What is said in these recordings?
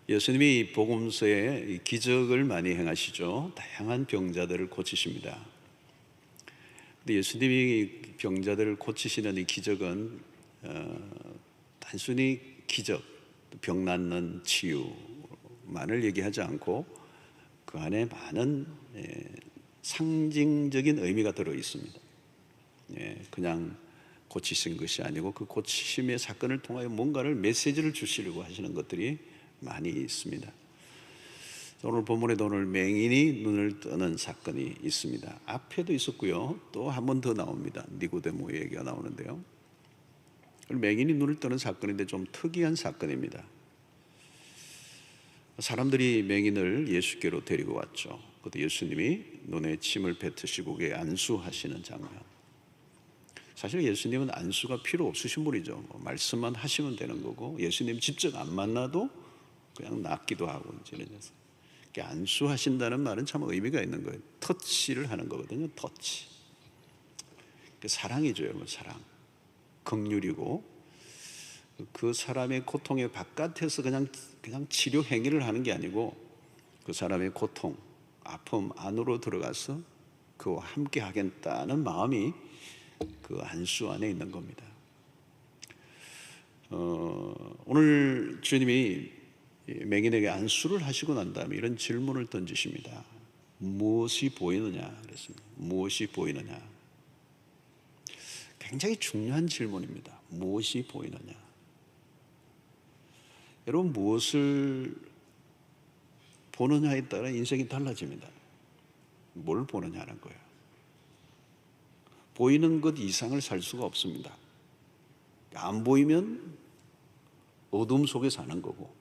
예수님이 복음서에 기적을 많이 행하시죠. 다양한 병자들을 고치십니다. 근데 예수님이 병자들을 고치시는 이 기적은 단순히 기적, 병 낫는 치유만을 얘기하지 않고 그 안에 많은 상징적인 의미가 들어 있습니다. 그냥 고치신 것이 아니고 그 고치심의 사건을 통하여 뭔가를 메시지를 주시려고 하시는 것들이 많이 있습니다. 오늘 본문에도 오늘 맹인이 눈을 뜨는 사건이 있습니다. 앞에도 있었고요. 또 한 번 더 나옵니다. 니고데모 얘기가 나오는데요. 맹인이 눈을 뜨는 사건인데 좀 특이한 사건입니다. 사람들이 맹인을 예수께로 데리고 왔죠. 그때 예수님이 눈에 침을 뱉으시고 그에 안수하시는 장면. 사실 예수님은 안수가 필요 없으신 분이죠. 말씀만 하시면 되는 거고 예수님 직접 안 만나도 그냥 낫기도 하고 이런 녀석. 안수하신다는 말은 참 의미가 있는 거예요. 터치를 하는 거거든요. 터치. 사랑이죠. 사랑. 긍휼이고 그 사람의 고통의 바깥에서 그냥 치료 행위를 하는 게 아니고 그 사람의 고통, 아픔 안으로 들어가서 그와 함께 하겠다는 마음이 그 안수 안에 있는 겁니다. 오늘 주님이 맹인에게 안수를 하시고 난 다음에 이런 질문을 던지십니다. 무엇이 보이느냐 그랬습니다. 무엇이 보이느냐. 굉장히 중요한 질문입니다. 무엇이 보이느냐. 여러분 무엇을 보느냐에 따라 인생이 달라집니다. 뭘 보느냐는 거예요. 보이는 것 이상을 살 수가 없습니다. 안 보이면 어둠 속에 사는 거고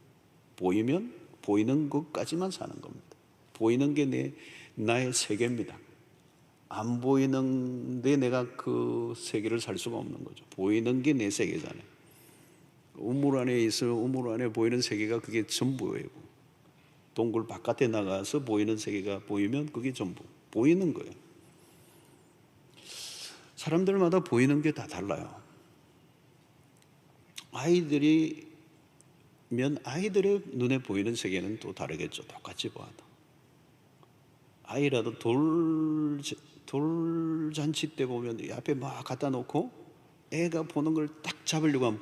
보이면 보이는 것까지만 사는 겁니다. 보이는 게 나의 세계입니다. 안 보이는데 내가 그 세계를 살 수가 없는 거죠. 보이는 게 내 세계잖아요. 우물 안에 있으면 우물 안에 보이는 세계가 그게 전부예요. 동굴 바깥에 나가서 보이는 세계가 보이면 그게 전부 보이는 거예요. 사람들마다 보이는 게 다 달라요. 아이들의 눈에 보이는 세계는 또 다르겠죠. 똑같이 봐도. 아이라도 돌잔치 때 보면 앞에 막 갖다 놓고 애가 보는 걸 딱 잡으려고 하면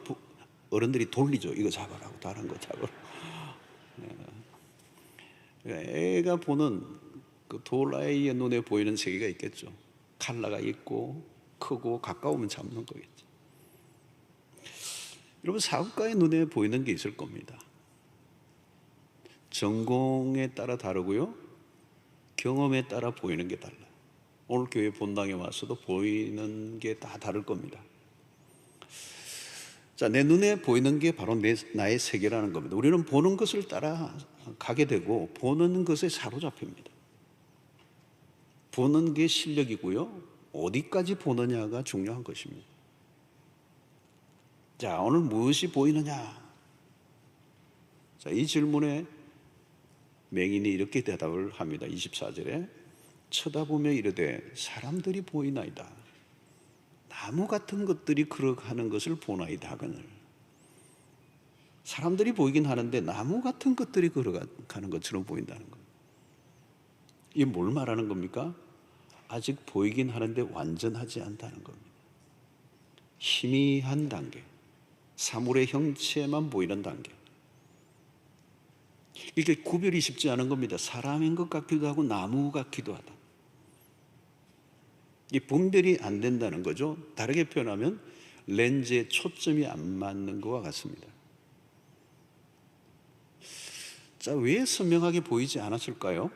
어른들이 돌리죠. 이거 잡아라고 다른 거 잡으라고. 애가 보는 그 돌아이의 눈에 보이는 세계가 있겠죠. 칼라가 있고 크고 가까우면 잡는 거겠죠. 여러분 사업가의 눈에 보이는 게 있을 겁니다. 전공에 따라 다르고요. 경험에 따라 보이는 게 달라요. 오늘 교회 본당에 와서도 보이는 게 다 다를 겁니다. 자, 내 눈에 보이는 게 바로 나의 세계라는 겁니다. 우리는 보는 것을 따라 가게 되고 보는 것에 사로잡힙니다. 보는 게 실력이고요. 어디까지 보느냐가 중요한 것입니다. 자, 오늘 무엇이 보이느냐? 자, 이 질문에 맹인이 이렇게 대답을 합니다. 24절에 쳐다보며 이르되 사람들이 보이나이다. 나무 같은 것들이 걸어가는 것을 보나이다 하거늘. 사람들이 보이긴 하는데 나무 같은 것들이 걸어가는 것처럼 보인다는 거예요. 이게 뭘 말하는 겁니까? 아직 보이긴 하는데 완전하지 않다는 겁니다. 희미한 단계, 사물의 형체만 보이는 단계. 이게 구별이 쉽지 않은 겁니다. 사람인 것 같기도 하고 나무 같기도 하다. 이 분별이 안 된다는 거죠. 다르게 표현하면 렌즈에 초점이 안 맞는 것과 같습니다. 자, 왜 선명하게 보이지 않았을까요?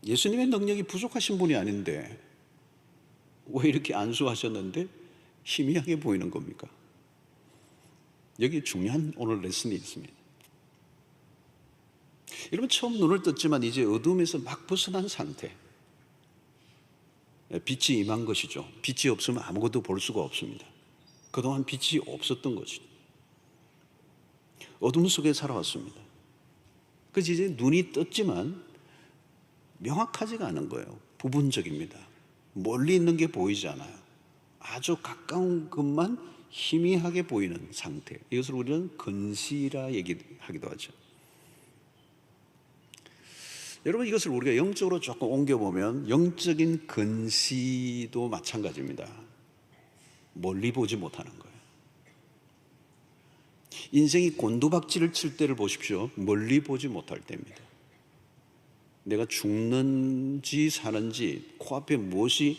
예수님의 능력이 부족하신 분이 아닌데 왜 이렇게 안수하셨는데 희미하게 보이는 겁니까? 여기 중요한 오늘 레슨이 있습니다. 여러분 처음 눈을 떴지만 이제 어둠에서 막 벗어난 상태. 빛이 임한 것이죠. 빛이 없으면 아무것도 볼 수가 없습니다. 그동안 빛이 없었던 것이죠. 어둠 속에 살아왔습니다. 그래서 이제 눈이 떴지만 명확하지가 않은 거예요. 부분적입니다. 멀리 있는 게 보이지 않아요. 아주 가까운 것만 희미하게 보이는 상태. 이것을 우리는 근시라 얘기하기도 하죠. 여러분, 이것을 우리가 영적으로 조금 옮겨보면 영적인 근시도 마찬가지입니다. 멀리 보지 못하는 거예요. 인생이 곤두박질을 칠 때를 보십시오. 멀리 보지 못할 때입니다. 내가 죽는지 사는지 코앞에 무엇이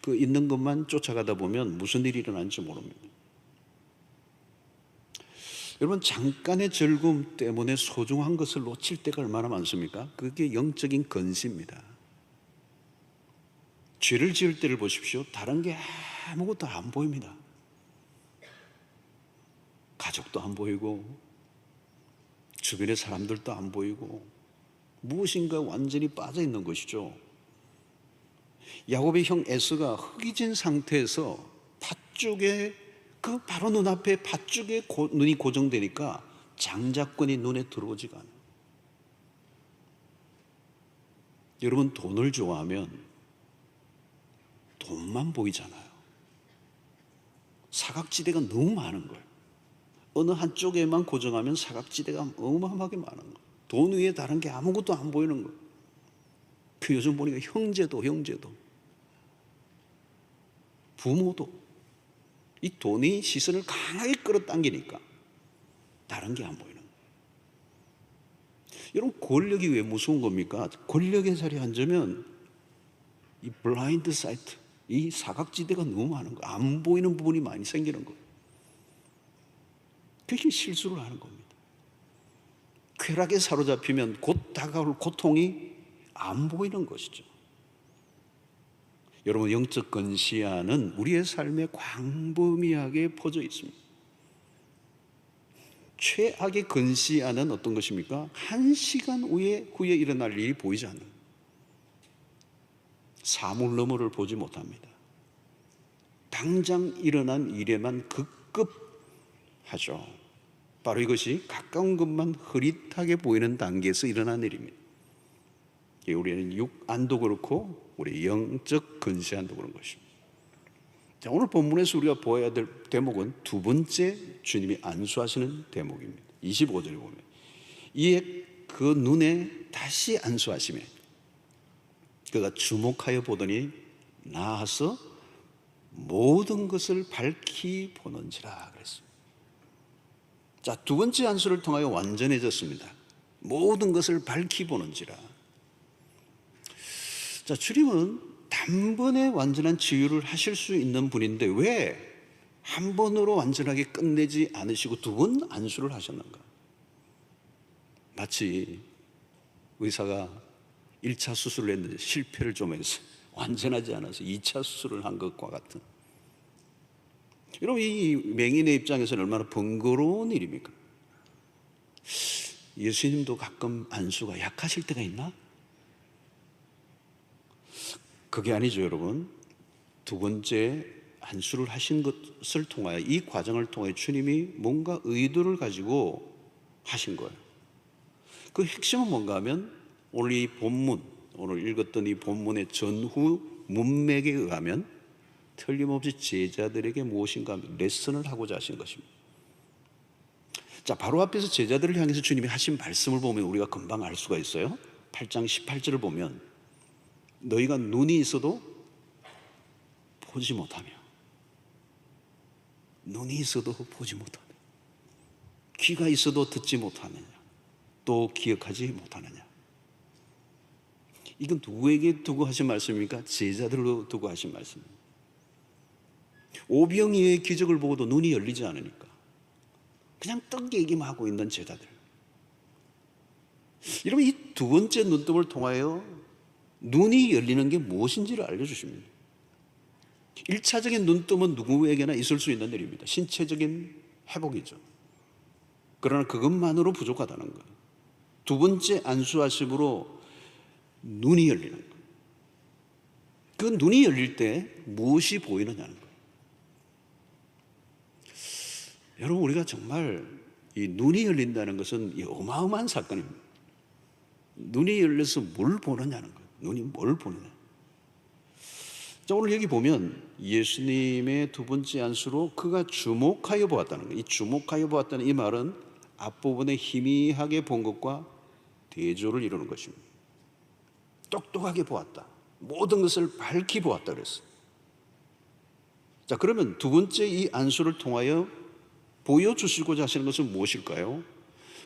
있는 것만 쫓아가다 보면 무슨 일이 일어날지 모릅니다. 여러분, 잠깐의 즐거움 때문에 소중한 것을 놓칠 때가 얼마나 많습니까? 그게 영적인 근시입니다. 죄를 지을 때를 보십시오. 다른 게 아무것도 안 보입니다. 가족도 안 보이고 주변의 사람들도 안 보이고 무엇인가 완전히 빠져 있는 것이죠. 야곱의 형 에서가 흙이 상태에서 팥죽에 바로 눈앞에 팥죽에 눈이 고정되니까 장자권이 눈에 들어오지가 않아요. 여러분, 돈을 좋아하면 돈만 보이잖아요. 사각지대가 너무 많은 거예요. 어느 한쪽에만 고정하면 사각지대가 어마어마하게 많은 거예요. 돈 위에 다른 게 아무것도 안 보이는 거예요. 요즘 보니까 형제도 부모도 이 돈이 시선을 강하게 끌어당기니까 다른 게 안 보이는 거예요. 여러분, 권력이 왜 무서운 겁니까? 권력의 자리에 앉으면 이 블라인드 사이트, 이 사각지대가 너무 많은 거예요. 안 보이는 부분이 많이 생기는 거예요. 그렇게 실수를 하는 겁니다. 쾌락에 사로잡히면 곧 다가올 고통이 안 보이는 것이죠. 여러분, 영적 근시안은 우리의 삶에 광범위하게 퍼져 있습니다. 최악의 근시안은 어떤 것입니까? 1시간 후에 일어날 일이 보이지 않는, 사물 너머를 보지 못합니다. 당장 일어난 일에만 급급하죠. 바로 이것이 가까운 것만 흐릿하게 보이는 단계에서 일어난 일입니다. 우리는 육안도 그렇고 우리 영적 근시안도 그런 것입니다. 자, 오늘 본문에서 우리가 보아야 될 대목은 두 번째 주님이 안수하시는 대목입니다. 25절에 보면 이에 그 눈에 다시 안수하시매 그가 주목하여 보더니 나아서 모든 것을 밝히 보는지라 그랬습니다. 자, 두 번째 안수를 통하여 완전해졌습니다. 모든 것을 밝히 보는지라. 자, 주님은 단번에 완전한 치유를 하실 수 있는 분인데 왜 한 번으로 완전하게 끝내지 않으시고 두 번 안수를 하셨는가? 마치 의사가 1차 수술을 했는데 실패를 좀 해서 완전하지 않아서 2차 수술을 한 것과 같은. 여러분, 이 맹인의 입장에서는 얼마나 번거로운 일입니까? 예수님도 가끔 안수가 약하실 때가 있나? 그게 아니죠, 여러분. 두 번째 안수를 하신 것을 통하여, 이 과정을 통해 주님이 뭔가 의도를 가지고 하신 거예요. 그 핵심은 뭔가 하면 오늘 이 본문, 오늘 읽었던 이 본문의 전후 문맥에 의하면 틀림없이 제자들에게 무엇인가 레슨을 하고자 하신 것입니다. 자, 바로 앞에서 제자들을 향해서 주님이 하신 말씀을 보면 우리가 금방 알 수가 있어요. 8장 18절을 보면 너희가 눈이 있어도 보지 못하며, 눈이 있어도 보지 못하며, 귀가 있어도 듣지 못하느냐, 또 기억하지 못하느냐. 이건 누구에게 두고 하신 말씀입니까? 제자들로 두고 하신 말씀입니다. 오병이어의 기적을 보고도 눈이 열리지 않으니까 그냥 떡 얘기만 하고 있는 제자들. 여러분, 이 두 번째 눈뜨을 통하여 눈이 열리는 게 무엇인지를 알려주십니다. 1차적인 눈뜸은 누구에게나 있을 수 있는 일입니다. 신체적인 회복이죠. 그러나 그것만으로 부족하다는 거예요. 두 번째 안수하심으로 눈이 열리는 거예요. 그 눈이 열릴 때 무엇이 보이느냐는 거예요. 여러분, 우리가 정말 이 눈이 열린다는 것은 이 어마어마한 사건입니다. 눈이 열려서 뭘 보느냐는 거예요. 눈이 뭘 보느냐. 자, 오늘 여기 보면 예수님의 두 번째 안수로 그가 주목하여 보았다는 거예요. 이 주목하여 보았다는 이 말은 앞부분에 희미하게 본 것과 대조를 이루는 것입니다. 똑똑하게 보았다. 모든 것을 밝히 보았다 그랬어요. 자, 그러면 두 번째 이 안수를 통하여 보여주시고자 하시는 것은 무엇일까요?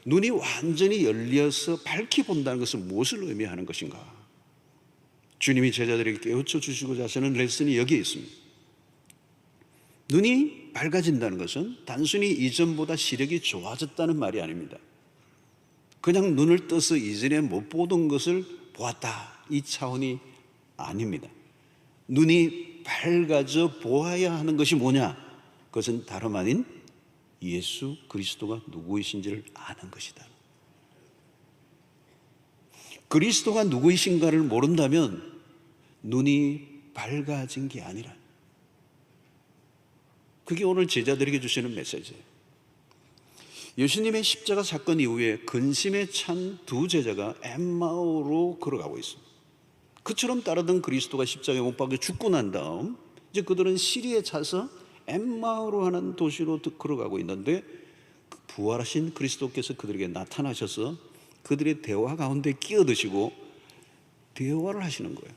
눈이 완전히 열려서 밝히 본다는 것은 무엇을 의미하는 것인가? 주님이 제자들에게 깨우쳐 주시고자 하시는 레슨이 여기에 있습니다. 눈이 밝아진다는 것은 단순히 이전보다 시력이 좋아졌다는 말이 아닙니다. 그냥 눈을 떠서 이전에 못 보던 것을 보았다, 이 차원이 아닙니다. 눈이 밝아져 보아야 하는 것이 뭐냐? 그것은 다름 아닌 예수 그리스도가 누구이신지를 아는 것이다. 그리스도가 누구이신가를 모른다면 눈이 밝아진 게 아니라, 그게 오늘 제자들에게 주시는 메시지예요. 예수님의 십자가 사건 이후에 근심에 찬 두 제자가 엠마오로 걸어가고 있습니다. 그처럼 따르던 그리스도가 십자가에 못 박혀 죽고 난 다음 이제 그들은 시리에 차서 엠마오로 하는 도시로 걸어가고 있는데, 부활하신 그리스도께서 그들에게 나타나셔서 그들의 대화 가운데 끼어드시고 대화를 하시는 거예요.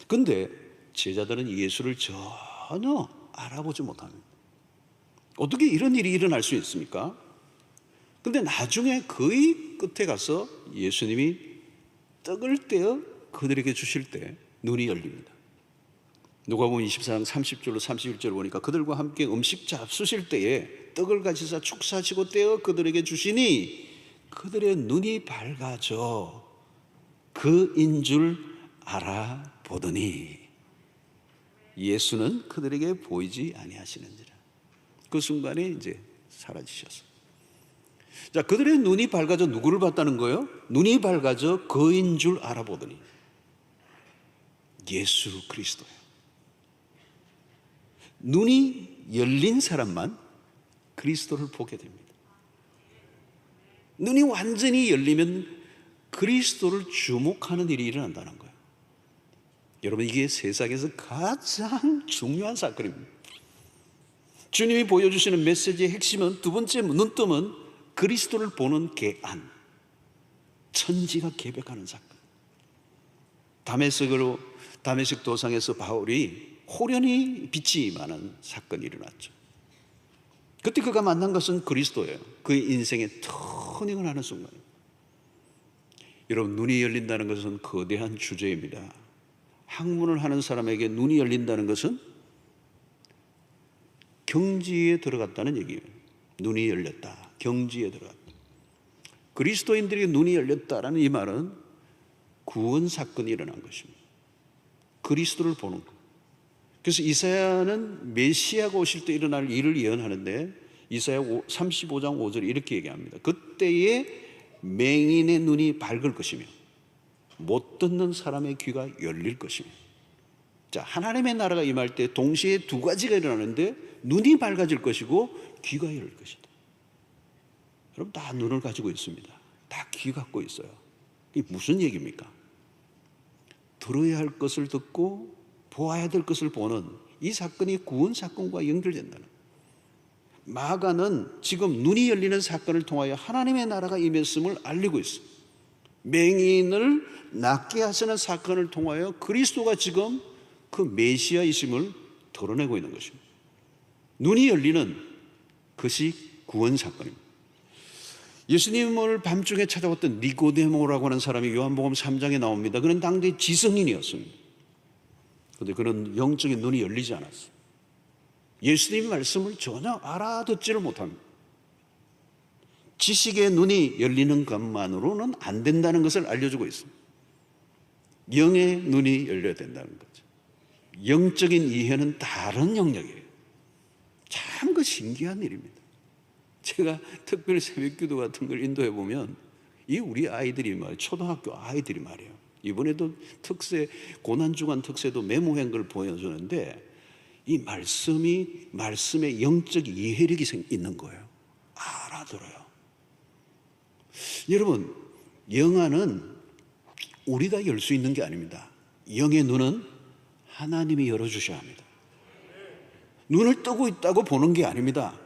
근데 제자들은 예수를 전혀 알아보지 못합니다. 어떻게 이런 일이 일어날 수 있습니까? 근데 나중에 거의 끝에 가서 예수님이 떡을 떼어 그들에게 주실 때 눈이 열립니다. 누가복음 24장 30절로 31절 보니까 그들과 함께 음식 잡수실 때에 떡을 가지사 축사하시고 떼어 그들에게 주시니 그들의 눈이 밝아져 그인 줄 알아보더니 예수는 그들에게 보이지 아니하시는지라. 그 순간에 이제 사라지셨어요. 자, 그들의 눈이 밝아져 누구를 봤다는 거예요? 눈이 밝아져 그인 줄 알아보더니 예수 그리스도예요. 눈이 열린 사람만 그리스도를 보게 됩니다. 눈이 완전히 열리면 그리스도를 주목하는 일이 일어난다는 거예요. 여러분, 이게 세상에서 가장 중요한 사건입니다. 주님이 보여주시는 메시지의 핵심은, 두 번째 눈뜸은 그리스도를 보는 개안, 천지가 개벽하는 사건. 다메섹 도상에서 바울이 호련히 빛이 임하는 사건이 일어났죠. 그때 그가 만난 것은 그리스도예요. 그의 인생의 터닝을 하는 순간입니다. 여러분, 눈이 열린다는 것은 거대한 주제입니다. 학문을 하는 사람에게 눈이 열린다는 것은 경지에 들어갔다는 얘기예요. 눈이 열렸다, 경지에 들어갔다. 그리스도인들에게 눈이 열렸다라는 이 말은 구원 사건이 일어난 것입니다. 그리스도를 보는 것. 그래서 이사야는 메시아가 오실 때 일어날 일을 예언하는데, 이사야 35장 5절에 이렇게 얘기합니다. 그때에 맹인의 눈이 밝을 것이며 못 듣는 사람의 귀가 열릴 것이며. 자, 하나님의 나라가 임할 때 동시에 두 가지가 일어나는데, 눈이 밝아질 것이고 귀가 열릴 것이다. 여러분, 다 눈을 가지고 있습니다. 다 귀 갖고 있어요. 이게 무슨 얘기입니까? 들어야 할 것을 듣고 보아야 될 것을 보는 이 사건이 구원 사건과 연결된다는 거예요. 마가는 지금 눈이 열리는 사건을 통하여 하나님의 나라가 임했음을 알리고 있어요. 맹인을 낫게 하시는 사건을 통하여 그리스도가 지금 그 메시아이심을 드러내고 있는 것입니다. 눈이 열리는 것이 구원 사건입니다. 예수님을 밤중에 찾아왔던 니고데모라고 하는 사람이 요한복음 3장에 나옵니다. 그는 당대 지성인이었습니다. 그런데 그는 영적인 눈이 열리지 않았어요. 예수님의 말씀을 전혀 알아듣지를 못합니다. 지식의 눈이 열리는 것만으로는 안 된다는 것을 알려주고 있습니다. 영의 눈이 열려야 된다는 거죠. 영적인 이해는 다른 영역이에요. 참 그 신기한 일입니다. 제가 특별히 새벽기도 같은 걸 인도해 보면 이 우리 아이들이 말이에요. 초등학교 아이들이 말이에요. 이번에도 고난주간 특세도 메모한 걸 보여주는데, 이 말씀의 영적 이해력이 있는 거예요. 알아들어요. 여러분, 영안은 우리가 열 수 있는 게 아닙니다. 영의 눈은 하나님이 열어주셔야 합니다. 눈을 뜨고 있다고 보는 게 아닙니다.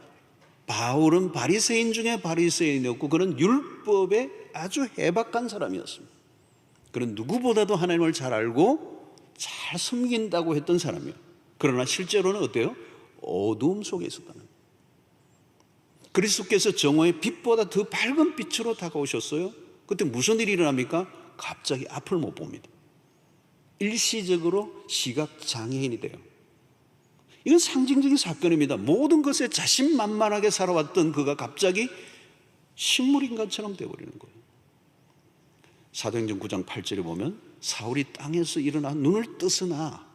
바울은 바리새인 중에 바리새인이었고, 그는 율법에 아주 해박한 사람이었습니다. 그는 누구보다도 하나님을 잘 알고 잘 섬긴다고 했던 사람이에요. 그러나 실제로는 어때요? 어두움 속에 있었다는 거예요. 그리스도께서 정오의 빛보다 더 밝은 빛으로 다가오셨어요. 그때 무슨 일이 일어납니까? 갑자기 앞을 못 봅니다. 일시적으로 시각 장애인이 돼요. 이건 상징적인 사건입니다. 모든 것에 자신만만하게 살아왔던 그가 갑자기 식물인간처럼 되어버리는 거예요. 사도행전 9장 8절에 보면 사울이 땅에서 일어나 눈을 뜨으나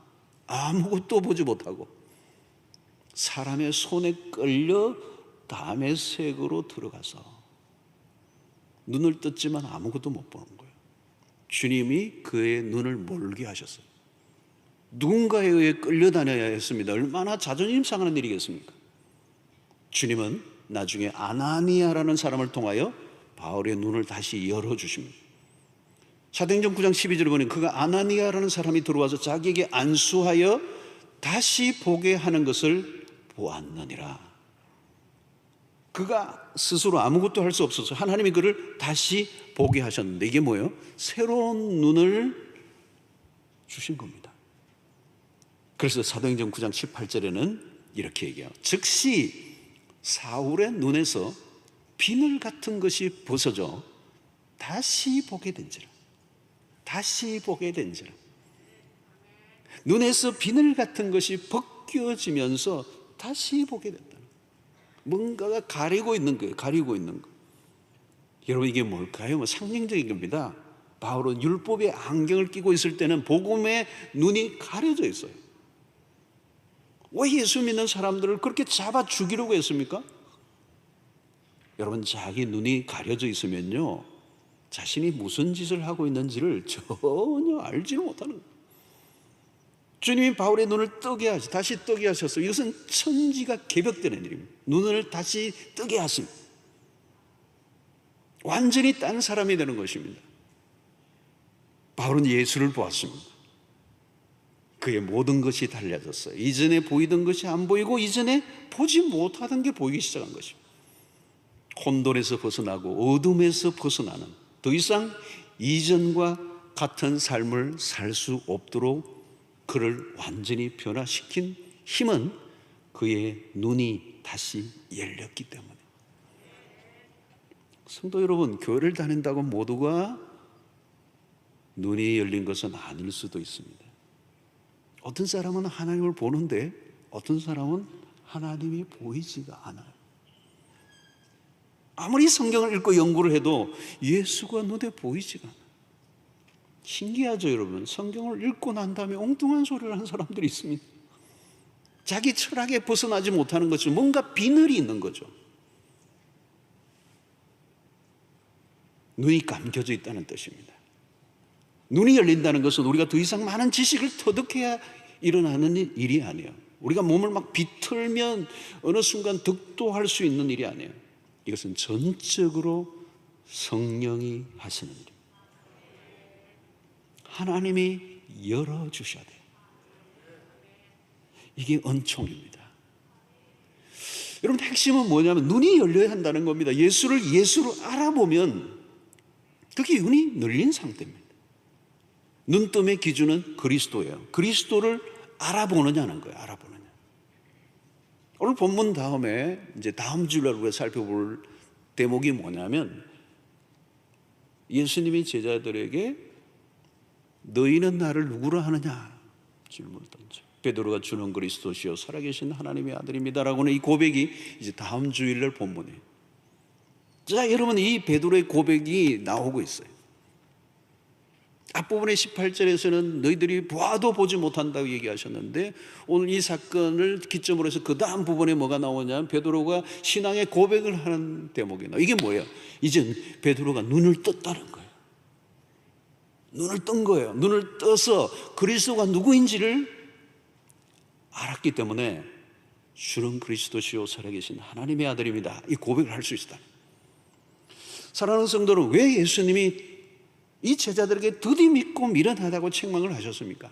아무것도 보지 못하고 사람의 손에 끌려 다메섹으로 들어가서 눈을 떴지만 아무것도 못 보는 거예요. 주님이 그의 눈을 멀게 하셨어요. 누군가에 의해 끌려다녀야 했습니다. 얼마나 자존심 상하는 일이겠습니까? 주님은 나중에 아나니아라는 사람을 통하여 바울의 눈을 다시 열어주십니다. 사도행전 9장 12절에 보니 그가 아나니아라는 사람이 들어와서 자기에게 안수하여 다시 보게 하는 것을 보았느니라. 그가 스스로 아무것도 할 수 없어서 하나님이 그를 다시 보게 하셨는데 이게 뭐예요? 새로운 눈을 주신 겁니다. 그래서 사도행전 9장 18절에는 이렇게 얘기해요. 즉시 사울의 눈에서 비늘 같은 것이 벗어져 다시 보게 된지라. 다시 보게 된지라. 눈에서 비늘 같은 것이 벗겨지면서 다시 보게 된다. 뭔가가 가리고 있는 거예요. 가리고 있는 거. 여러분 이게 뭘까요? 상징적인 겁니다. 바울은 율법의 안경을 끼고 있을 때는 복음의 눈이 가려져 있어요. 왜 예수 믿는 사람들을 그렇게 잡아 죽이려고 했습니까? 여러분 자기 눈이 가려져 있으면요 자신이 무슨 짓을 하고 있는지를 전혀 알지 못하는 거예요. 주님이 바울의 눈을 뜨게 하시, 다시 뜨게 하셨어요. 이것은 천지가 개벽되는 일입니다. 눈을 다시 뜨게 하심. 완전히 딴 사람이 되는 것입니다. 바울은 예수를 보았습니다. 그의 모든 것이 달라졌어요. 이전에 보이던 것이 안 보이고 이전에 보지 못하던 게 보이기 시작한 것입니다. 혼돈에서 벗어나고 어둠에서 벗어나는 더 이상 이전과 같은 삶을 살 수 없도록 그를 완전히 변화시킨 힘은 그의 눈이 다시 열렸기 때문에. 성도 여러분, 교회를 다닌다고 모두가 눈이 열린 것은 아닐 수도 있습니다. 어떤 사람은 하나님을 보는데 어떤 사람은 하나님이 보이지가 않아요. 아무리 성경을 읽고 연구를 해도 예수가 눈에 보이지가 않아요. 신기하죠, 여러분? 성경을 읽고 난 다음에 엉뚱한 소리를 하는 사람들이 있습니다. 자기 철학에 벗어나지 못하는 것이 뭔가 비늘이 있는 거죠. 눈이 감겨져 있다는 뜻입니다. 눈이 열린다는 것은 우리가 더 이상 많은 지식을 터득해야 일어나는 일이 아니에요. 우리가 몸을 막 비틀면 어느 순간 득도할 수 있는 일이 아니에요. 이것은 전적으로 성령이 하시는 일입니다. 하나님이 열어주셔야 돼요. 이게 은총입니다. 여러분 핵심은 뭐냐면 눈이 열려야 한다는 겁니다. 예수를 예수로 알아보면 그게 눈이 열린 상태입니다. 눈뜸의 기준은 그리스도예요. 그리스도를 알아보느냐는 거예요. 알아보느냐. 오늘 본문 다음에 이제 다음 주일날 우리가 살펴볼 대목이 뭐냐면 예수님이 제자들에게 너희는 나를 누구라 하느냐 질문을 던져. 베드로가 주는 그리스도시요 살아계신 하나님의 아들입니다라고는 이 고백이 이제 다음 주일날 본문이에요. 자, 여러분 이 베드로의 고백이 나오고 있어요. 앞부분의 18절에서는 너희들이 보아도 보지 못한다고 얘기하셨는데 오늘 이 사건을 기점으로 해서 그 다음 부분에 뭐가 나오냐면 베드로가 신앙의 고백을 하는 대목이 나와요. 이게 뭐예요? 이젠 베드로가 눈을 떴다는 거예요. 눈을 뜬 거예요. 눈을 떠서 그리스도가 누구인지를 알았기 때문에 주는 그리스도시요 살아계신 하나님의 아들입니다. 이 고백을 할 수 있다. 사랑하는 성도는 왜 예수님이 이 제자들에게 드디 믿고 미련하다고 책망을 하셨습니까?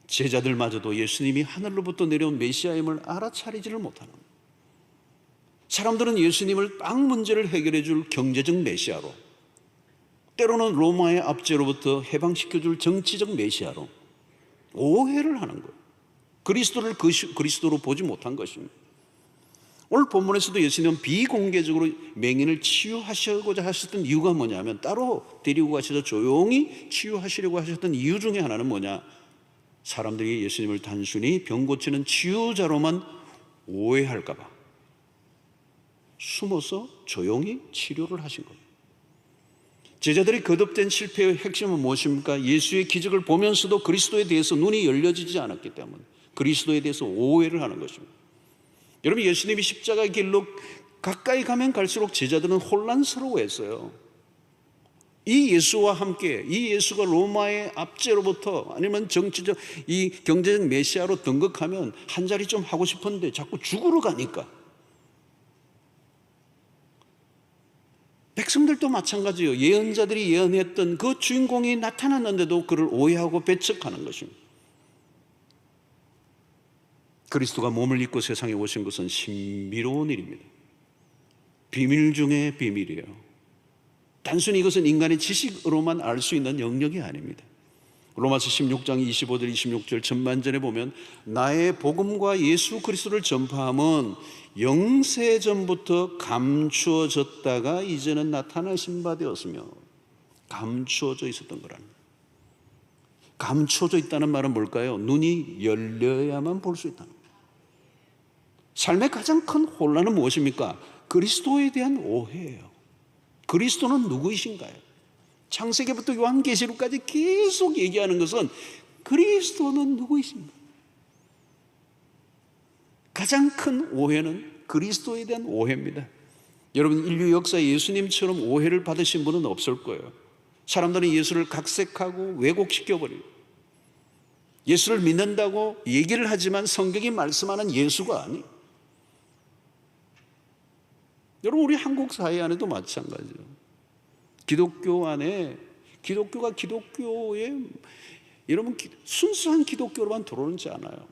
제자들마저도 예수님이 하늘로부터 내려온 메시아임을 알아차리지를 못하는, 사람들은 예수님을 빵 문제를 해결해 줄 경제적 메시아로, 때로는 로마의 압제로부터 해방시켜줄 정치적 메시아로 오해를 하는 거예요. 그리스도를 그리스도로 보지 못한 것입니다. 오늘 본문에서도 예수님은 비공개적으로 맹인을 치유하시고자 하셨던 이유가 뭐냐면, 따로 데리고 가셔서 조용히 치유하시려고 하셨던 이유 중에 하나는 뭐냐, 사람들이 예수님을 단순히 병 고치는 치유자로만 오해할까 봐 숨어서 조용히 치료를 하신 겁니다. 제자들이 거듭된 실패의 핵심은 무엇입니까? 예수의 기적을 보면서도 그리스도에 대해서 눈이 열려지지 않았기 때문에 그리스도에 대해서 오해를 하는 것입니다. 여러분, 예수님이 십자가의 길로 가까이 가면 갈수록 제자들은 혼란스러워했어요. 이 예수와 함께, 이 예수가 로마의 압제로부터 아니면 정치적 이 경제적 메시아로 등극하면 한 자리 좀 하고 싶었는데 자꾸 죽으러 가니까. 백성들도 마찬가지예요. 예언자들이 예언했던 그 주인공이 나타났는데도 그를 오해하고 배척하는 것입니다. 그리스도가 몸을 입고 세상에 오신 것은 신비로운 일입니다. 비밀 중에 비밀이에요. 단순히 이것은 인간의 지식으로만 알 수 있는 영역이 아닙니다. 로마서 16장 25절 26절 전반전에 보면, 나의 복음과 예수 그리스도를 전파함은 영세전부터 감추어졌다가 이제는 나타나신 바 되었으며, 감추어져 있었던 거라는 거예요. 감추어져 있다는 말은 뭘까요? 눈이 열려야만 볼 수 있다는 거예요. 삶의 가장 큰 혼란은 무엇입니까? 그리스도에 대한 오해예요. 그리스도는 누구이신가요? 창세기부터 요한계시록까지 계속 얘기하는 것은 그리스도는 누구이신가? 가장 큰 오해는 그리스도에 대한 오해입니다. 여러분, 인류 역사에 예수님처럼 오해를 받으신 분은 없을 거예요. 사람들은 예수를 각색하고 왜곡시켜버려요. 예수를 믿는다고 얘기를 하지만 성경이 말씀하는 예수가 아니에요. 여러분, 우리 한국 사회 안에도 마찬가지예요. 기독교 안에, 기독교가 기독교에 여러분 순수한 기독교로만 들어오지 않아요.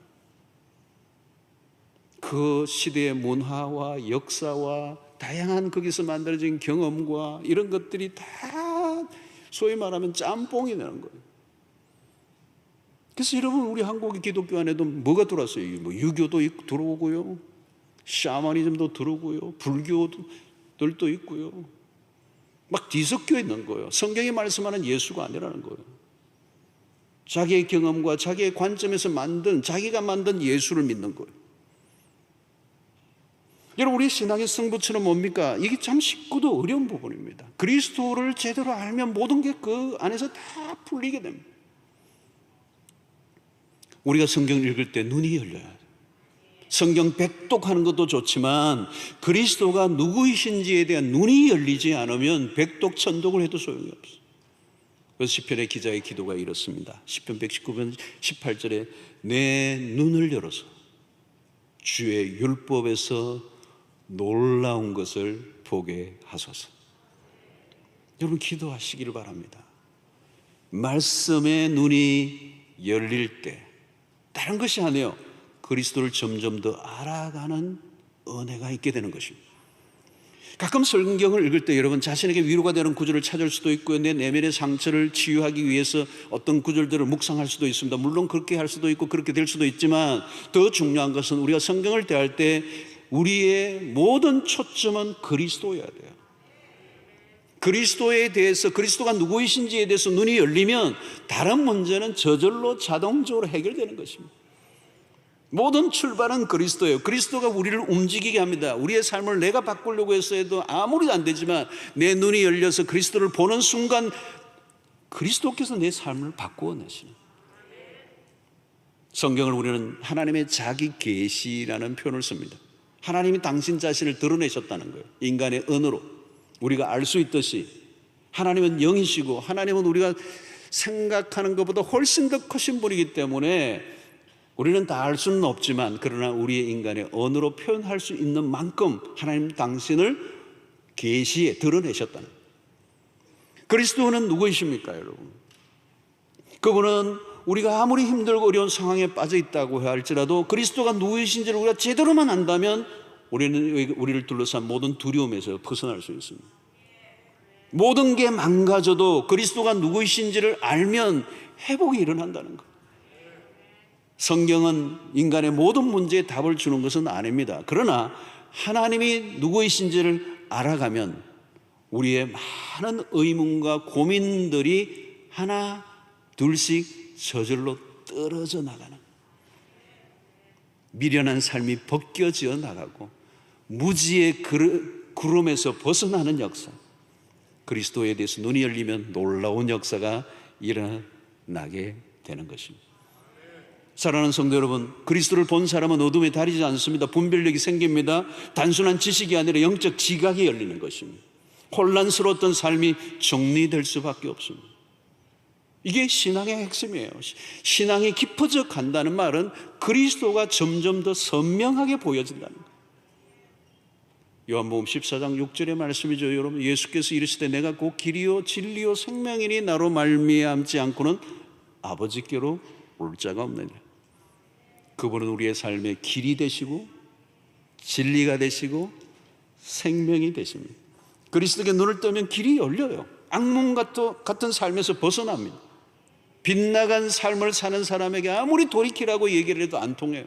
그 시대의 문화와 역사와 다양한 거기서 만들어진 경험과 이런 것들이 다 소위 말하면 짬뽕이 되는 거예요. 그래서 여러분, 우리 한국의 기독교 안에도 뭐가 들어왔어요? 뭐 유교도 들어오고요, 샤머니즘도 들어오고요, 불교들도 있고요, 막 뒤섞여 있는 거예요. 성경이 말씀하는 예수가 아니라는 거예요. 자기의 경험과 자기의 관점에서 자기가 만든 예수를 믿는 거예요. 여러분, 우리 신앙의 승부처는 뭡니까? 이게 참 쉽고도 어려운 부분입니다. 그리스도를 제대로 알면 모든 게 그 안에서 다 풀리게 됩니다. 우리가 성경을 읽을 때 눈이 열려야 돼요. 성경 백독하는 것도 좋지만 그리스도가 누구이신지에 대한 눈이 열리지 않으면 백독 천독을 해도 소용이 없어요. 그래서 시편의 기자의 기도가 이렇습니다. 시편 119편 18절에 내 눈을 열어서 주의 율법에서 놀라운 것을 보게 하소서. 여러분, 기도하시기를 바랍니다. 말씀의 눈이 열릴 때 다른 것이 아니에요. 그리스도를 점점 더 알아가는 은혜가 있게 되는 것입니다. 가끔 성경을 읽을 때 여러분, 자신에게 위로가 되는 구절을 찾을 수도 있고요, 내 내면의 상처를 치유하기 위해서 어떤 구절들을 묵상할 수도 있습니다. 물론 그렇게 할 수도 있고 그렇게 될 수도 있지만, 더 중요한 것은 우리가 성경을 대할 때 우리의 모든 초점은 그리스도여야 돼요. 그리스도에 대해서, 그리스도가 누구이신지에 대해서 눈이 열리면 다른 문제는 저절로 자동적으로 해결되는 것입니다. 모든 출발은 그리스도예요. 그리스도가 우리를 움직이게 합니다. 우리의 삶을 내가 바꾸려고 해서 해도 아무리 안 되지만 내 눈이 열려서 그리스도를 보는 순간 그리스도께서 내 삶을 바꾸어 내시는. 성경을 우리는 하나님의 자기 계시라는 표현을 씁니다. 하나님이 당신 자신을 드러내셨다는 거예요. 인간의 언어로 우리가 알 수 있듯이 하나님은 영이시고 하나님은 우리가 생각하는 것보다 훨씬 더 크신 분이기 때문에 우리는 다 알 수는 없지만, 그러나 우리의 인간의 언어로 표현할 수 있는 만큼 하나님 당신을 계시에 드러내셨다는 거예요. 그리스도는 누구이십니까, 여러분? 그분은 우리가 아무리 힘들고 어려운 상황에 빠져 있다고 할지라도 그리스도가 누구이신지를 우리가 제대로만 안다면 우리는 우리를 둘러싼 모든 두려움에서 벗어날 수 있습니다. 모든 게 망가져도 그리스도가 누구이신지를 알면 회복이 일어난다는 것. 성경은 인간의 모든 문제에 답을 주는 것은 아닙니다. 그러나 하나님이 누구이신지를 알아가면 우리의 많은 의문과 고민들이 하나 둘씩 저절로 떨어져 나가는, 미련한 삶이 벗겨져 나가고 무지의 구름에서 벗어나는 역사, 그리스도에 대해서 눈이 열리면 놀라운 역사가 일어나게 되는 것입니다. 사랑하는 성도 여러분, 그리스도를 본 사람은 어둠에 다니지 않습니다. 분별력이 생깁니다. 단순한 지식이 아니라 영적 지각이 열리는 것입니다. 혼란스러웠던 삶이 정리될 수밖에 없습니다. 이게 신앙의 핵심이에요. 신앙이 깊어져 간다는 말은 그리스도가 점점 더 선명하게 보여진다는 거예요. 요한복음 14장 6절의 말씀이죠. 여러분, 예수께서 이르시되 내가 곧 길이요 진리요 생명이니 나로 말미암지 않고는 아버지께로 올 자가 없느니라. 그분은 우리의 삶의 길이 되시고 진리가 되시고 생명이 되십니다. 그리스도께 눈을 뜨면 길이 열려요. 악몽 같은 삶에서 벗어납니다. 빗나간 삶을 사는 사람에게 아무리 돌이키라고 얘기를 해도 안 통해요.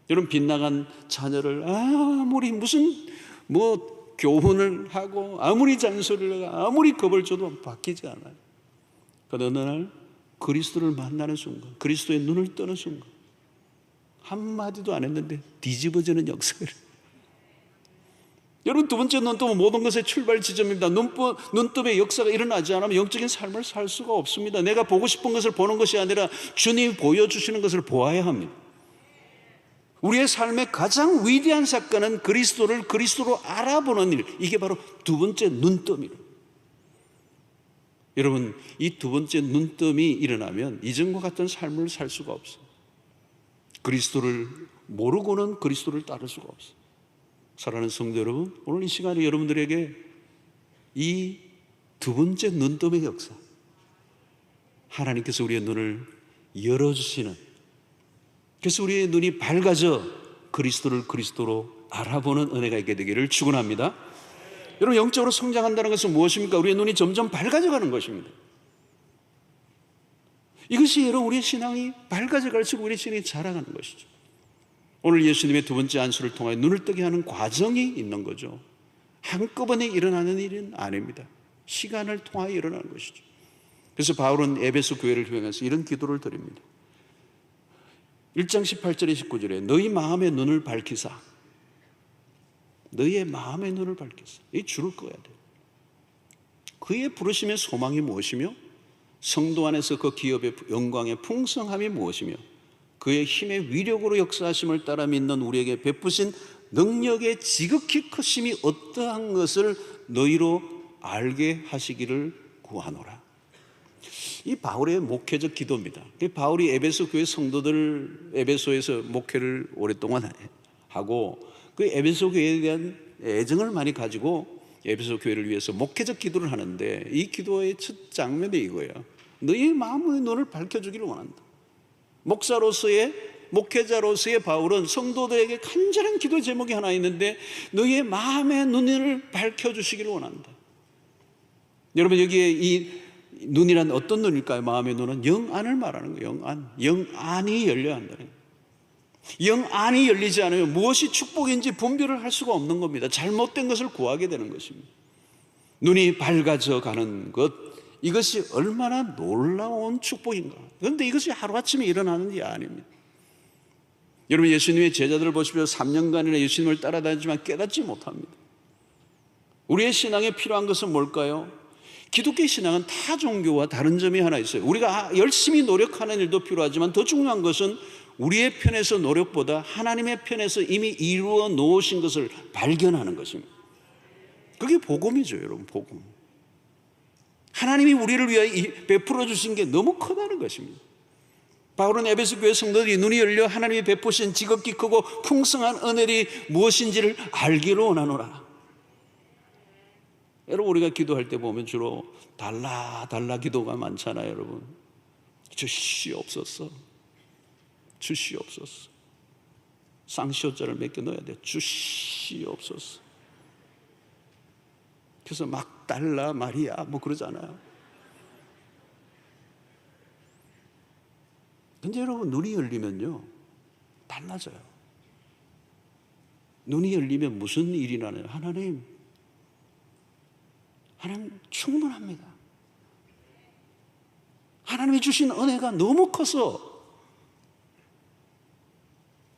여러분, 빗나간 자녀를 아무리 무슨 교훈을 하고 아무리 잔소리를 하고 아무리 겁을 줘도 바뀌지 않아요. 그러나 어느 날 그리스도를 만나는 순간, 그리스도의 눈을 뜨는 순간 한마디도 안 했는데 뒤집어지는 역사를. 여러분, 두 번째 눈뜨면 모든 것의 출발 지점입니다. 눈뜨의 역사가 일어나지 않으면 영적인 삶을 살 수가 없습니다. 내가 보고 싶은 것을 보는 것이 아니라 주님이 보여주시는 것을 보아야 합니다. 우리의 삶의 가장 위대한 사건은 그리스도로 알아보는 일, 이게 바로 두 번째 눈뜸이에요. 여러분, 이 두 번째 눈뜸이 일어나면 이전과 같은 삶을 살 수가 없어요. 그리스도를 모르고는 그리스도를 따를 수가 없어요. 사랑하는 성도 여러분, 오늘 이 시간에 여러분들에게 이 두 번째 눈뜸의 역사, 하나님께서 우리의 눈을 열어주시는, 그래서 우리의 눈이 밝아져 그리스도를 그리스도로 알아보는 은혜가 있게 되기를 축원합니다. 여러분, 영적으로 성장한다는 것은 무엇입니까? 우리의 눈이 점점 밝아져 가는 것입니다. 이것이 여러분, 우리의 신앙이 밝아져 갈수록 우리의 신앙이 자라가는 것이죠. 오늘 예수님의 두 번째 안수를 통하여 눈을 뜨게 하는 과정이 있는 거죠. 한꺼번에 일어나는 일은 아닙니다. 시간을 통하여 일어나는 것이죠. 그래서 바울은 에베소 교회를 향해서 이런 기도를 드립니다. 1장 18절에 19절에 너희 마음의 눈을 밝히사, 너희의 마음의 눈을 밝히사, 이 줄을 꺼야 돼요. 그의 부르심의 소망이 무엇이며 성도 안에서 그 기업의 영광의 풍성함이 무엇이며 그의 힘의 위력으로 역사하심을 따라 믿는 우리에게 베푸신 능력의 지극히 크심이 어떠한 것을 너희로 알게 하시기를 구하노라. 이 바울의 목회적 기도입니다. 바울이 에베소 교회 성도들, 에베소에서 목회를 오랫동안 하고 그 에베소 교회에 대한 애정을 많이 가지고 에베소 교회를 위해서 목회적 기도를 하는데, 이 기도의 첫 장면이 이거예요. 너희 마음의 눈을 밝혀주기를 원한다. 목회자로서의 바울은 성도들에게 간절한 기도 제목이 하나 있는데, 너희의 마음의 눈을 밝혀주시기를 원한다. 여러분, 여기에 이 눈이란 어떤 눈일까요? 마음의 눈은 영안을 말하는 거예요. 영안이 열려야 한다는 거예요. 영안이 열리지 않으면 무엇이 축복인지 분별을 할 수가 없는 겁니다. 잘못된 것을 구하게 되는 것입니다. 눈이 밝아져 가는 것, 이것이 얼마나 놀라운 축복인가. 그런데 이것이 하루아침에 일어나는 게 아닙니다. 여러분, 예수님의 제자들을 보십시오. 3년간이나 예수님을 따라다니지만 깨닫지 못합니다. 우리의 신앙에 필요한 것은 뭘까요? 기독교 신앙은 타 종교와 다른 점이 하나 있어요. 우리가 열심히 노력하는 일도 필요하지만 더 중요한 것은 우리의 편에서 노력보다 하나님의 편에서 이미 이루어 놓으신 것을 발견하는 것입니다. 그게 복음이죠, 여러분. 복음. 하나님이 우리를 위하여 베풀어 주신 게 너무 크다는 것입니다. 바울은 에베소 교회 성도들이 눈이 열려 하나님이 베푸신 지극히 크고 풍성한 은혜이 무엇인지를 알기를 원하노라. 여러분, 우리가 기도할 때 보면 주로 달라 기도가 많잖아요. 여러분, 주시옵소서, 주시옵소서. 쌍시옷자를 몇 개 넣어야 돼. 주시옵소서. 그래서 막달라 마리아 뭐 그러잖아요. 근데 여러분, 눈이 열리면요 달라져요. 눈이 열리면 무슨 일이 나나요? 하나님 충분합니다. 하나님이 주신 은혜가 너무 커서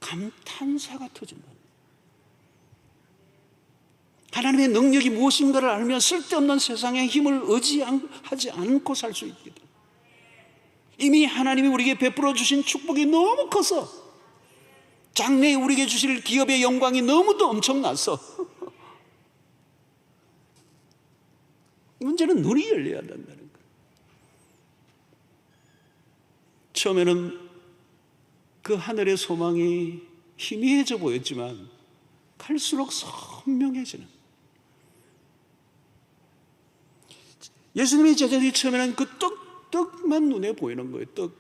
감탄사가 터진다. 하나님의 능력이 무엇인가를 알면 쓸데없는 세상의 힘을 의지하지 않고 살 수 있게 됩니다. 이미 하나님이 우리에게 베풀어 주신 축복이 너무 커서, 장래에 우리에게 주실 기업의 영광이 너무도 엄청나서 문제는 눈이 열려야 된다는 거예요. 처음에는 그 하늘의 소망이 희미해져 보였지만 갈수록 선명해지는, 예수님의 제자들이 처음에는 그 떡만 눈에 보이는 거예요. 떡.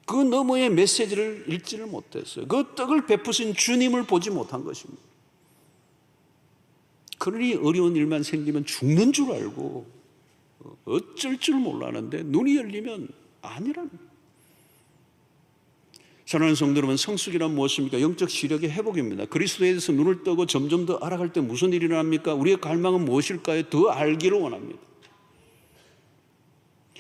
그 너머의 메시지를 읽지를 못했어요. 그 떡을 베푸신 주님을 보지 못한 것입니다. 그러니 어려운 일만 생기면 죽는 줄 알고 어쩔 줄 몰랐는데 눈이 열리면 아니라는 거예요. 사랑하는 성도 여러분, 성숙이란 무엇입니까? 영적 시력의 회복입니다. 그리스도에 대해서 눈을 뜨고 점점 더 알아갈 때 무슨 일이 일어납니까? 우리의 갈망은 무엇일까요? 더 알기를 원합니다.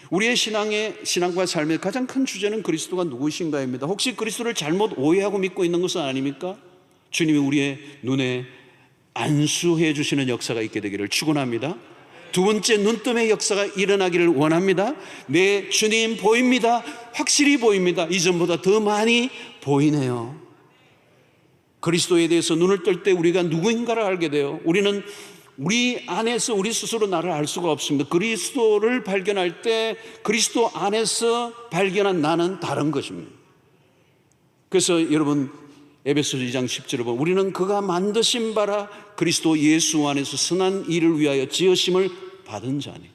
우리의 신앙과 삶의 가장 큰 주제는 그리스도가 누구신가입니다. 혹시 그리스도를 잘못 오해하고 믿고 있는 것은 아닙니까? 주님이 우리의 눈에 안수해 주시는 역사가 있게 되기를 축원합니다. 두 번째, 눈뜸의 역사가 일어나기를 원합니다. 내 주님 보입니다. 확실히 보입니다. 이전보다 더 많이 보이네요. 그리스도에 대해서 눈을 뜰 때 우리가 누구인가를 알게 돼요. 우리는 우리 안에서 우리 스스로 나를 알 수가 없습니다. 그리스도를 발견할 때 그리스도 안에서 발견한 나는 다른 것입니다. 그래서 여러분, 에베소서 2장 10절을 보면 우리는 그가 만드신 바라 그리스도 예수 안에서 선한 일을 위하여 지으심을 받은 자니.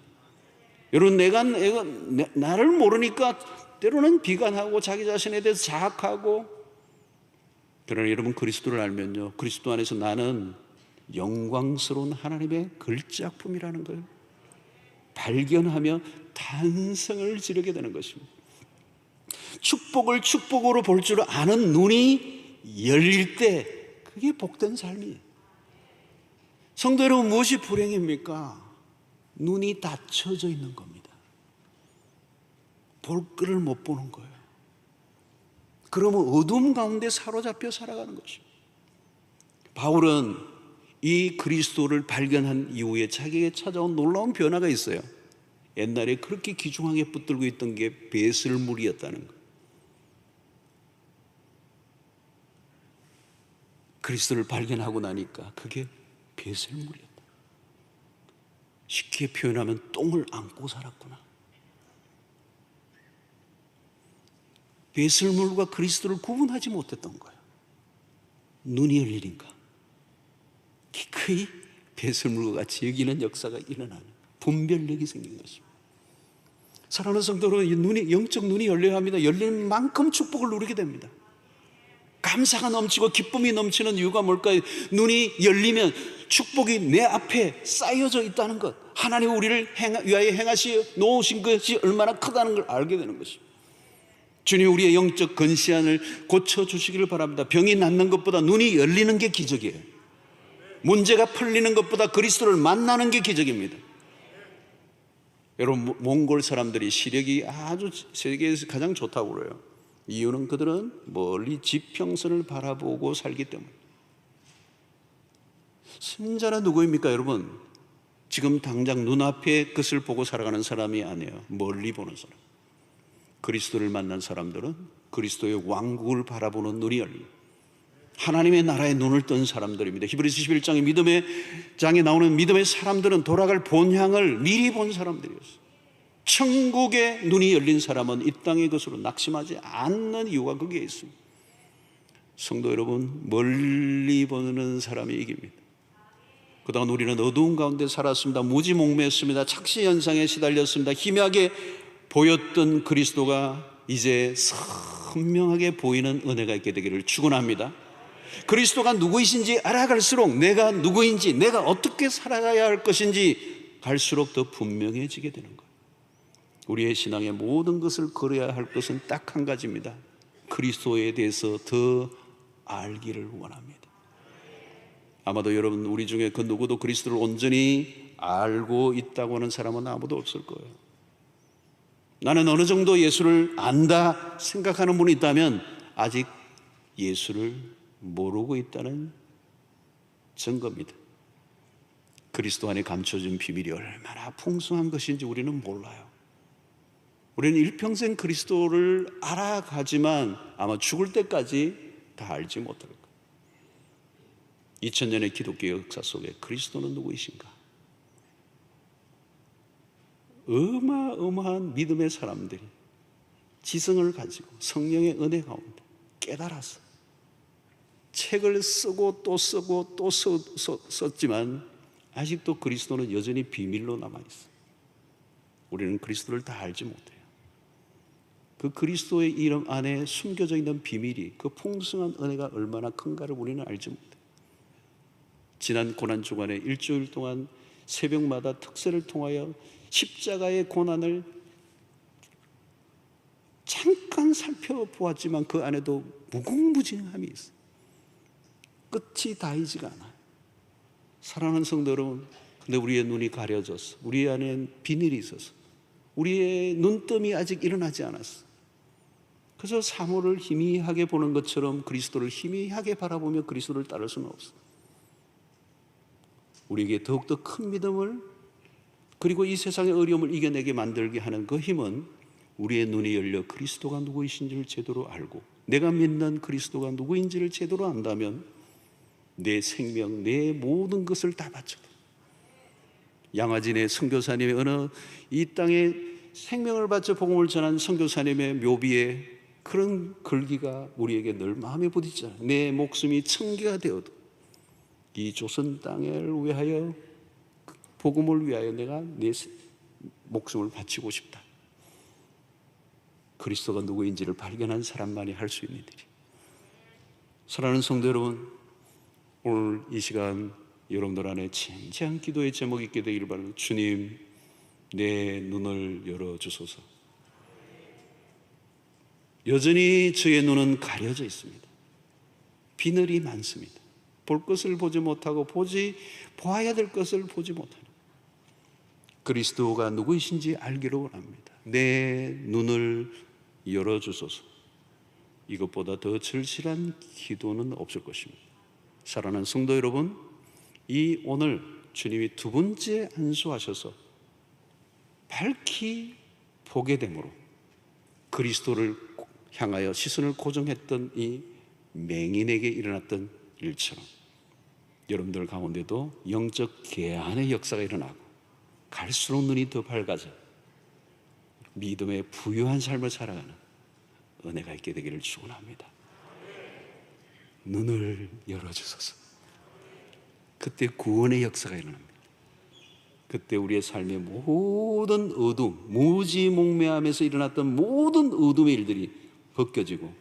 여러분, 내가 나를 모르니까 때로는 비관하고 자기 자신에 대해서 자학하고, 그러나 여러분, 그리스도를 알면요, 그리스도 안에서 나는 영광스러운 하나님의 걸작품이라는 걸 발견하며 탄성을 지르게 되는 것입니다. 축복을 축복으로 볼 줄 아는 눈이 열릴 때 그게 복된 삶이에요. 성도 여러분, 무엇이 불행입니까? 눈이 닫혀져 있는 겁니다. 볼 거를 못 보는 거예요. 그러면 어둠 가운데 사로잡혀 살아가는 것입니다. 바울은 이 그리스도를 발견한 이후에 자기에게 찾아온 놀라운 변화가 있어요. 옛날에 그렇게 귀중하게 붙들고 있던 게 배설물이었다는 것. 그리스도를 발견하고 나니까 그게 배설물이었다. 쉽게 표현하면 똥을 안고 살았구나. 배설물과 그리스도를 구분하지 못했던 거예요. 눈이 열리니까 기꺼이 배설물과 같이 여기는 역사가 일어나는 분별력이 생긴 것입니다. 사랑하는 성도로 영적 눈이 열려야 합니다. 열리는 만큼 축복을 누리게 됩니다. 감사가 넘치고 기쁨이 넘치는 이유가 뭘까요? 눈이 열리면 축복이 내 앞에 쌓여져 있다는 것, 하나님이 우리를 위하여 놓으신 것이 얼마나 크다는 걸 알게 되는 것입니다. 주님, 우리의 영적 근시안을 고쳐주시기를 바랍니다. 병이 낫는 것보다 눈이 열리는 게 기적이에요. 문제가 풀리는 것보다 그리스도를 만나는 게 기적입니다. 여러분, 몽골 사람들이 시력이 아주 세계에서 가장 좋다고 그래요. 이유는 그들은 멀리 지평선을 바라보고 살기 때문에. 승자는 누구입니까, 여러분? 지금 당장 눈앞에 것을 보고 살아가는 사람이 아니에요. 멀리 보는 사람. 그리스도를 만난 사람들은 그리스도의 왕국을 바라보는 눈이 열립니다. 하나님의 나라에 눈을 뜬 사람들입니다. 히브리서 11장의 믿음의 장에 나오는 믿음의 사람들은 돌아갈 본향을 미리 본 사람들이었어요. 천국의 눈이 열린 사람은 이 땅의 것으로 낙심하지 않는 이유가 거기에 있습니다. 성도 여러분, 멀리 보는 사람이 이깁니다. 그동안 우리는 어두운 가운데 살았습니다. 무지몽매했습니다. 착시현상에 시달렸습니다. 희미하게 보였던 그리스도가 이제 선명하게 보이는 은혜가 있게 되기를 축원합니다. 그리스도가 누구이신지 알아갈수록 내가 누구인지, 내가 어떻게 살아가야 할 것인지 갈수록 더 분명해지게 되는 거예요. 우리의 신앙의 모든 것을 걸어야 할 것은 딱 한 가지입니다. 그리스도에 대해서 더 알기를 원합니다. 아마도 여러분, 우리 중에 그 누구도 그리스도를 온전히 알고 있다고 하는 사람은 아무도 없을 거예요. 나는 어느 정도 예수를 안다 생각하는 분이 있다면 아직 예수를 모르고 있다는 증거입니다. 그리스도 안에 감춰진 비밀이 얼마나 풍성한 것인지 우리는 몰라요. 우리는 일평생 그리스도를 알아가지만 아마 죽을 때까지 다 알지 못할 거예요. 2000년의 기독교 역사 속에 그리스도는 누구이신가? 어마어마한 믿음의 사람들이 지성을 가지고 성령의 은혜 가운데 깨달았어. 책을 쓰고 또 쓰고 또 썼지만 아직도 그리스도는 여전히 비밀로 남아있어. 우리는 그리스도를 다 알지 못해요. 그 그리스도의 이름 안에 숨겨져 있는 비밀이, 그 풍성한 은혜가 얼마나 큰가를 우리는 알지 못해요. 지난 고난주간에 일주일 동안 새벽마다 특세를 통하여 십자가의 고난을 잠깐 살펴보았지만 그 안에도 무궁무진함이 있어요. 끝이 다이지가 않아요. 사랑하는 성도 여러분, 근데 우리의 눈이 가려졌어. 우리 안에는 비늘이 있어서 우리의 눈뜸이 아직 일어나지 않았어. 그래서 사물을 희미하게 보는 것처럼 그리스도를 희미하게 바라보며 그리스도를 따를 수는 없어. 우리에게 더욱더 큰 믿음을, 그리고 이 세상의 어려움을 이겨내게 만들게 하는 그 힘은 우리의 눈이 열려 그리스도가 누구이신지를 제대로 알고, 내가 믿는 그리스도가 누구인지를 제대로 안다면 내 생명, 내 모든 것을 다 바쳐도, 양화진의 선교사님의 어느 이 땅에 생명을 바쳐 복음을 전한 선교사님의 묘비에 그런 글귀가 우리에게 늘 마음에 부딪히잖아요. 내 목숨이 천개가 되어도 이 조선 땅을 위하여, 복음을 위하여 내가 내 목숨을 바치고 싶다. 그리스도가 누구인지를 발견한 사람만이 할 수 있는 일이. 사랑하는 성도 여러분, 오늘 이 시간 여러분들 안에 진지한 기도의 제목이 있게 되기를 바랍니다. 주님, 내 눈을 열어주소서. 여전히 저의 눈은 가려져 있습니다. 비늘이 많습니다. 볼 것을 보지 못하고 보아야 될 것을 보지 못하는, 그리스도가 누구이신지 알기를 원합니다. 내 눈을 열어주소서. 이것보다 더 절실한 기도는 없을 것입니다. 사랑하는 성도 여러분, 이 오늘 주님이 두 번째 안수하셔서 밝히 보게 되므로 그리스도를 향하여 시선을 고정했던 이 맹인에게 일어났던 일처럼 여러분들 가운데도 영적 개안의 역사가 일어나고 갈수록 눈이 더 밝아져 믿음의 부유한 삶을 살아가는 은혜가 있게 되기를 축원합니다. 눈을 열어주소서. 그때 구원의 역사가 일어납니다. 그때 우리의 삶의 모든 어둠, 무지몽매함에서 일어났던 모든 어둠의 일들이 벗겨지고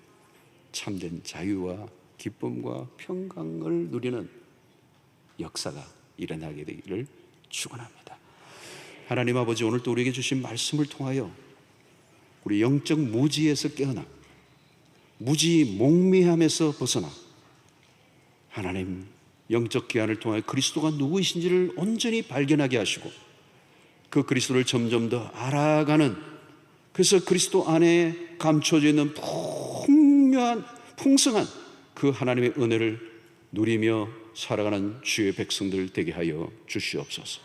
참된 자유와 기쁨과 평강을 누리는 역사가 일어나게 되기를 축원합니다. 하나님 아버지, 오늘 또 우리에게 주신 말씀을 통하여 우리 영적 무지에서 깨어나 무지몽매함에서 벗어나 하나님 영적 기한을 통하여 그리스도가 누구이신지를 온전히 발견하게 하시고 그 그리스도를 점점 더 알아가는, 그래서 그리스도 안에 감춰져 있는 풍성한 그 하나님의 은혜를 누리며 살아가는 주의 백성들 되게 하여 주시옵소서.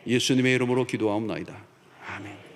예수님의 이름으로 기도하옵나이다. 아멘.